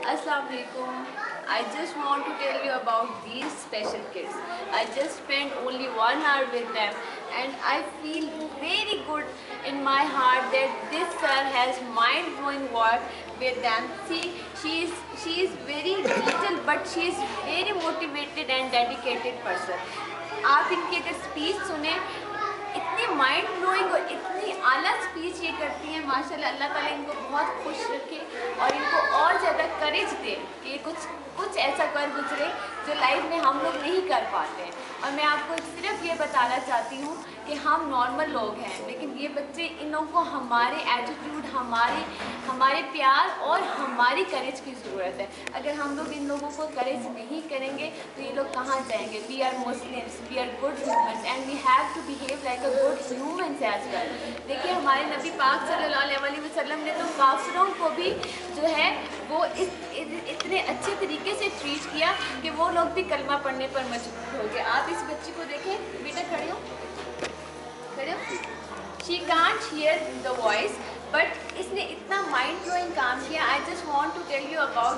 Assalamualaikum. I just want to tell you about these special kids. I just spent only 1 hour with them and I feel very good in my heart that this sir has mind-blowing work with them. See, she is very little but she is very motivated and dedicated person. आप इनकी अगर speech सुने, इतनी mind blowing और इतनी आला speech ये करती हैं माशाल्लाह। अल्लाह ताला इनको बहुत खुश रखे और इनको और ज़्यादा करेज दे कि कुछ ऐसा कर गुजरे जो लाइफ में हम लोग नहीं कर पाते हैं। और मैं आपको सिर्फ ये बताना चाहती हूँ कि हम नॉर्मल लोग हैं, लेकिन ये बच्चे, इन लोगों को हमारे एटीट्यूड, हमारे प्यार और हमारी करेज की ज़रूरत है। अगर हम लोग इन लोगों को करेज नहीं करेंगे तो ये लोग कहाँ जाएंगे। We are Muslims, we are good humans and we have to behave like a good humans as well. देखिए हमारे नबी पाक सल्लल्लाहु अलैहि वसल्लम ने तो काफिरों को भी जो है वो इतने अच्छे तरीके से ट्रीट किया कि वो लोग भी कलमा पढ़ने पर मजबूर हो गए। आप इस बच्ची को देखें, बेटा खड़े हो। She can't hear the voice but इसने इतना माइंड ब्लोइंग काम किया। I just want to tell you about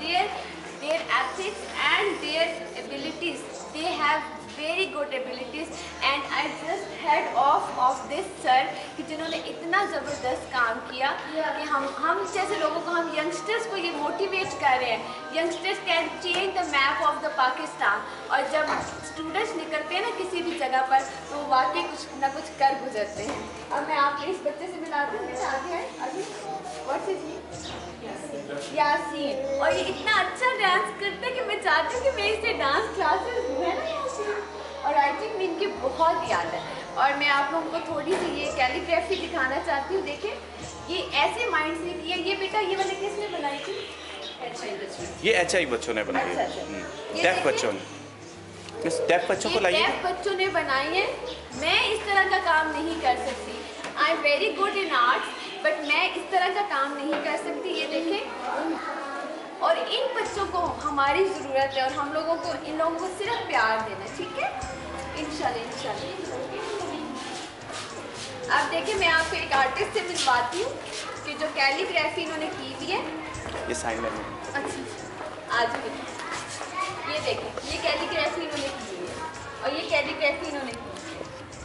their ethics and their abilities. They have very good abilities and I just head of this sir कि जिन्होंने इतना ज़बरदस्त काम किया कि हम जैसे लोगों को, हम यंगस्टर्स को ये मोटिवेट कर रहे हैं। Youngsters can change the map of the Pakistan. और जब स्टूडेंट्स निकलते हैं ना किसी भी जगह पर तो वाकई कुछ ना कुछ कर गुजरते हैं। अब मैं आपको इस बच्चे से मिलाती हूँ। बेटा आगे है, आगे। What's his name? यासीन। और ये इतना अच्छा डांस करता है कि मैं चाहती हूँ कि मैं इससे डांस क्लासेस दूँ, है ना यासीन। और आई थिंक में इनकी बहुत याद है। और मैं आप लोगों को थोड़ी सी ये कैलीग्राफी दिखाना चाहती हूँ। देखें, ये ऐसे माइंड से किया। ये बेटा ये वाले किसने बनाई थी? ये HI बच्चों ने बनाई है। डेफ बच्चों ने, डेफ बच्चों को लाइए। डेफ बच्चों ने बनाई है। मैं इस तरह का काम नहीं कर सकती। I am very good in arts but मैं इस तरह का काम नहीं कर सकती। ये देखें, और इन बच्चों को हमारी ज़रूरत है और हम लोगों को, इन लोगों को सिर्फ प्यार देना, ठीक है? इंशाल्लाह। अब देखिए मैं आपको एक आर्टिस्ट से मिलवाती हूँ कि जो कैलीग्राफी इन्होंने की हुई है। ये साइन में अच्छा, आज ये देखें, ये कैलीग्राफी इन्होंने की हुई है और ये कैलीग्राफी इन्होंने की।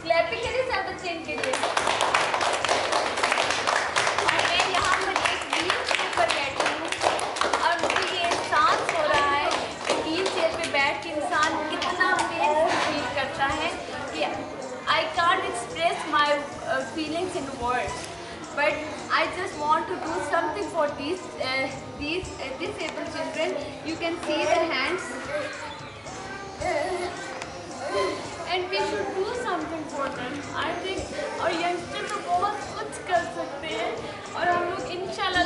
क्लैपिंग करें सब बच्चे इनके लिए। मैं यहाँ पर एक व्हील चेयर पर बैठी हूँ और मुझे ये एहसास हो रहा है कि व्हील चेयर पर बैठ के इंसान कितना फील करता है कि I can't express my feelings in words but I just want to do something for these disabled children. You can see their hands and we should do something for them. I think और youngster तो बहुत कुछ कर सकते हैं और हम लोग इंशाल्लाह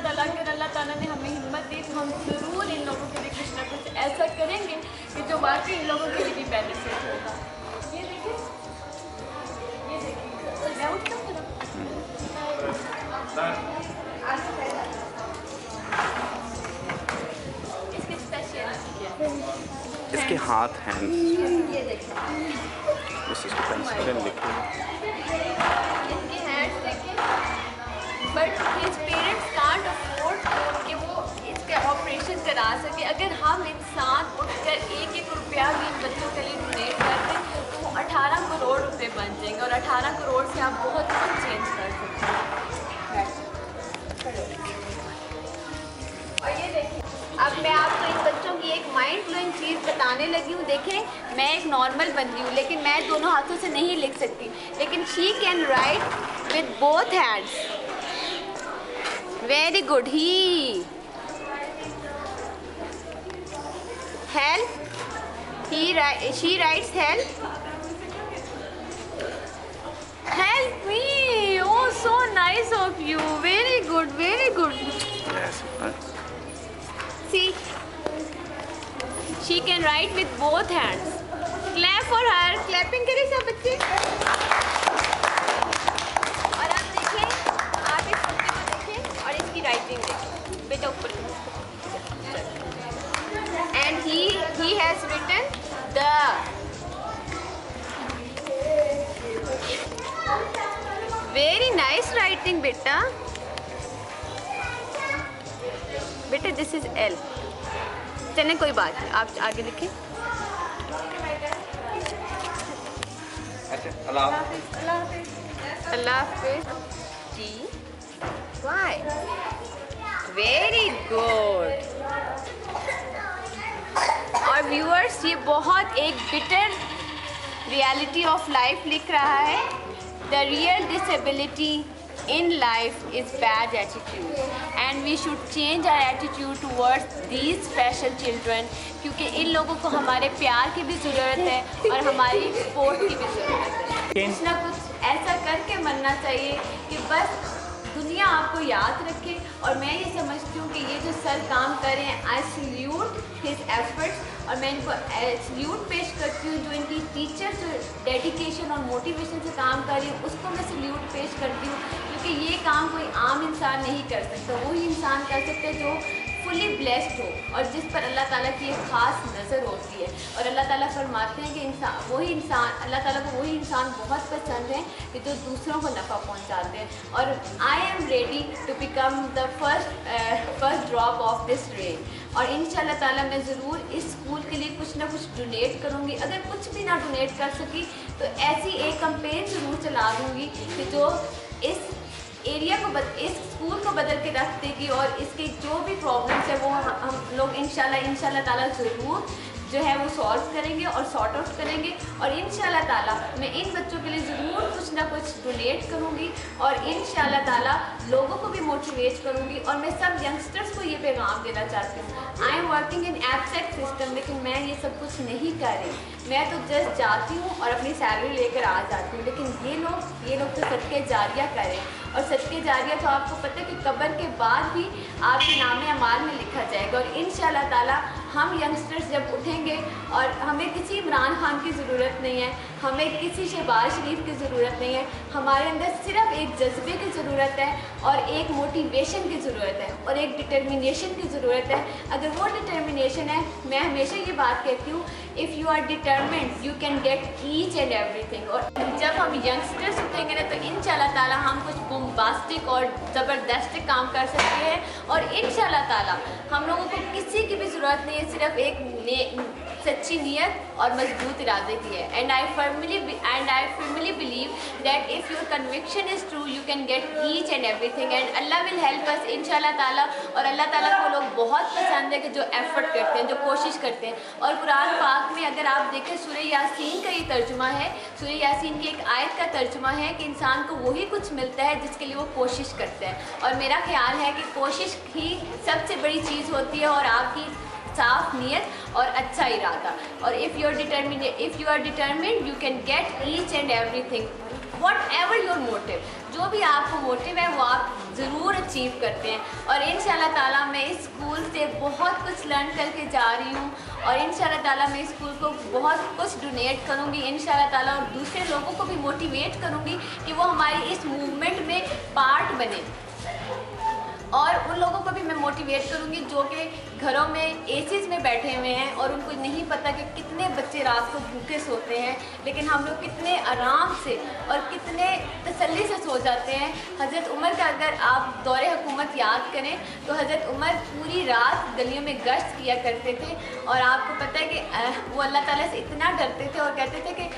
ताला अगर अल्लाह ताला ने हमें हिम्मत दी तो हम ज़रूर इन लोगों के लिए कुछ ना कुछ ऐसा करेंगे कि जो वाकई इन लोगों के लिए भी बेनिफिट होगा। ये देखिए, मैं उठता हूँ। इसकी स्पेशलिटी क्या है? इसके हाथ हैं। ये देखिए, इसके हैंड्स देखिए। But his parents can't afford कि वो इसका ऑपरेशन करा सके। अगर हम इंसान उठकर एक रुपया भी इन बच्चों के लिए डोनेट कर दें तो वो 18 करोड़ रुपए बन जाएंगे और 18 करोड़ से आप बहुत कुछ चेंज कर सकते हैं। और ये देखिए, अब मैं आपको इन बच्चों की एक माइंड ब्लोइंग चीज़ बताने लगी हूँ। देखें, मैं एक नॉर्मल बंदी हूँ लेकिन मैं दोनों हाथों से नहीं लिख सकती, लेकिन she can write with both hands. Very good. He help, she writes help, help me. Oh, so nice of you. Very good, very good. Yes. See, she can write with both hands. Clap for her. Clapping करें सब बच्चे। और आप देखें, आप इस बच्चे को देखें और इसकी राइटिंग देखें। बेटा ऊपर। And he has written the very nice writing बेटा। बेटे दिस इज़ L। चले कोई बात नहीं, आप आगे लिखें। अच्छा, अल्लाह हाफिज़। G Y very good. और व्यूअर्स, ये बहुत एक बिटर रियलिटी ऑफ लाइफ लिख रहा है। The real disability in life is bad attitude and we should change our attitude towards these special children, क्योंकि इन लोगों को हमारे प्यार की भी ज़रूरत है और हमारी सपोर्ट की भी ज़रूरत है। कुछ ना कुछ ऐसा करके मरना चाहिए कि बस दुनिया आपको याद रखे। और मैं ये समझती हूँ कि ये जो सर काम कर रहे हैं, आई सल्यूट हिज एफर्ट्स और मैं इनको सल्यूट पेश करती हूँ। जो इनकी टीचर्स जो डेडिकेशन और मोटिवेशन से काम कर रही है उसको मैं सल्यूट पेश करती हूँ, क्योंकि ये काम कोई आम इंसान नहीं कर सकता। वही इंसान कर सकता है जो फुली ब्लेस्ड हो और जिस पर अल्लाह ताला की एक ख़ास नज़र होती है। और अल्लाह ताला फरमाते हैं कि अल्लाह ताला को वही इंसान बहुत पसंद है कि जो दूसरों को नफ़ा पहुंचाते हैं। और I am ready to become the first drop of this rain. और इंशाल्लाह ताला मैं ज़रूर इस स्कूल के लिए कुछ ना कुछ डोनेट करूँगी। अगर कुछ भी ना डोनेट कर सकी तो ऐसी एक कैंपेन ज़रूर चला दूँगी कि जो इस एरिया को इस स्कूल को बदल के रख देगी। और इसके जो भी प्रॉब्लम्स है वो हम लोग इंशाल्लाह ताला ज़रूर जो है वो सॉल्व करेंगे और सॉर्ट आउट करेंगे। और इंशाल्लाह ताला मैं इन बच्चों के लिए ज़रूर कुछ ना कुछ डोनेट करूँगी और इंशाल्लाह ताला लोगों को भी मोटिवेट करूँगी। और मैं सब यंगस्टर्स को ये पैगाम देना चाहती हूँ, I am working in abstract system, लेकिन मैं ये सब कुछ नहीं कर रही। मैं तो जस्ट जाती हूँ और अपनी सैलरी लेकर आ जाती हूँ, लेकिन ये लोग तो सदके जारिया करें। और सदके जारिया तो आपको पता है कि कब्र के बाद भी आपके नामे अमाल में लिखा जाएगा। और इंशाल्लाह ताला हम यंगस्टर्स जब उठेंगे और हमें किसी इमरान खान की ज़रूरत नहीं है, हमें किसी शहबाज शरीफ की ज़रूरत नहीं है, हमारे अंदर सिर्फ एक जज्बे की ज़रूरत है और एक मोटिवेशन की ज़रूरत है और एक डिटर्मिनेशन की ज़रूरत है। अगर वो डिटर्मिनेशन है, मैं हमेशा ये बात कहती हूँ, if you are determined you can get each and everything. और जब हम यंगस्टर्स उठेंगे ना तो इंशाल्लाह ताला हम कुछ बम्बास्टिक और ज़बरदस्त काम कर सकते हैं। और इंशाल्लाह ताला हम लोगों को किसी की भी ज़रूरत नहीं है, सिर्फ एक सच्ची नीयत और मजबूत इरादे की है। And I firmly believe that if your conviction is true you can get each and everything and Allah will help us इंशाल्लाह ताला। और अल्लाह ताला को लोग बहुत पसंद है कि जो एफर्ट करते हैं, जो कोशिश करते हैं। और कुरान पाक में अगर आप देखें सूरह यासीन का ये तर्जुमा है, सूरह यासीन की एक आयत का तर्जुमा है कि इंसान को वही कुछ मिलता है जिसके लिए वो कोशिश करते हैं। और मेरा ख्याल है कि कोशिश ही सबसे बड़ी चीज़ होती है और आपकी साफ नीयत और अच्छा इरादा। और if you are determined you can get each and everything whatever your motive. जो भी आपको मोटिव है वो आप ज़रूर अचीव करते हैं। और इंशाल्लाह ताला मैं इस स्कूल से बहुत कुछ लर्न करके जा रही हूँ और इंशाल्लाह ताला मैं इस स्कूल को बहुत कुछ डोनेट करूँगी इंशाल्लाह ताला। और दूसरे लोगों को भी मोटिवेट करूँगी कि वो हमारी इस मूवमेंट में पार्ट बने। और उन लोगों को भी मैं मोटिवेट करूँगी जो कि घरों में एसीज़ में बैठे हुए हैं और उनको नहीं पता कि कितने बच्चे रात को भूखे सोते हैं, लेकिन हम लोग कितने आराम से और कितने तसल्ली से सो जाते हैं। हज़रत उमर का अगर आप दौरे हुकूमत याद करें तो हज़रत उमर पूरी रात गलियों में गश्त किया करते थे। और आपको पता है कि वो अल्लाह ताला से इतना डरते थे और कहते थे कि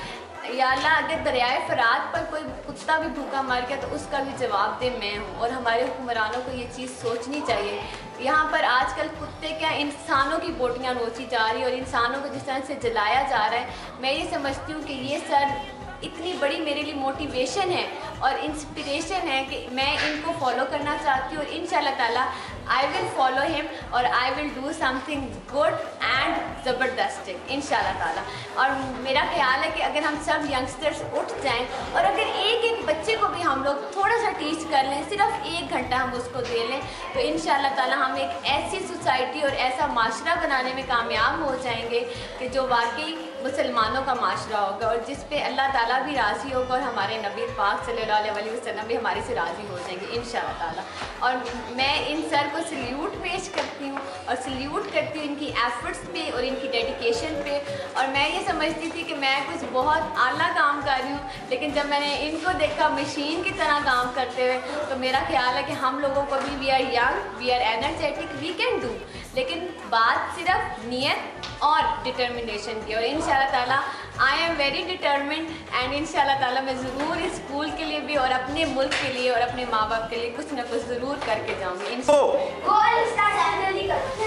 या अल्लाह अगर दरियाए फ़रात पर कोई कुत्ता भी भूखा मर गया तो उसका भी जवाब दे मैं हूँ। और हमारे हुक्मरानों को ये चीज़ सोचनी चाहिए। यहाँ पर आजकल कुत्ते क्या इंसानों की बोटियाँ नोची जा रही है और इंसानों को जिस तरह से जलाया जा रहा है। मैं ये समझती हूँ कि ये सर इतनी बड़ी मेरे लिए मोटिवेशन है और इंस्पिरेशन है कि मैं इनको फॉलो करना चाहती हूँ। और इंशाल्लाह ताला आई विल फॉलो हिम और I will do something good and ज़बरदस्त इंशाल्लाह ताला। और मेरा ख्याल है कि अगर हम सब यंगस्टर्स उठ जाएं और अगर एक एक बच्चे को भी हम लोग थोड़ा सा टीच कर लें, सिर्फ 1 घंटा हम उसको दे लें, तो इंशाल्लाह ताला हम एक ऐसी सोसाइटी और ऐसा माशरा बनाने में कामयाब हो जाएंगे कि जो वाकई मुसलमानों का माशरा होगा और जिस पे अल्लाह ताला भी राज़ी होगा और हमारे नबी पाक सल्लल्लाहु अलैहि वसल्लम भी हमारे से राज़ी हो जाएंगे इंशाअल्लाह ताला। और मैं इन सर को सल्यूट पेश करती हूँ और सल्यूट करती हूँ इनकी एफर्ट्स पे और इनकी डेडिकेशन पे। और मैं ये समझती थी कि मैं कुछ बहुत आला काम कर रही हूँ, लेकिन जब मैंने इनको देखा मशीन की तरह काम करते हुए तो मेरा ख्याल है कि हम लोगों को भी we are young, we are energetic, we can do. लेकिन बात सिर्फ नियत और डिटर्मिनेशन की। और इंशाल्लाह ताला I am very determined and इंशाल्लाह ताला मैं ज़रूर इस स्कूल के लिए भी और अपने मुल्क के लिए और अपने माँ बाप के लिए कुछ ना कुछ ज़रूर करके जाऊँगी।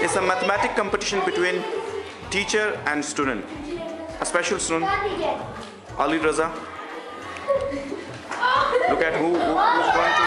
It's a mathematics competition between teacher and student. A special student, Ali Raza. Look at who's going to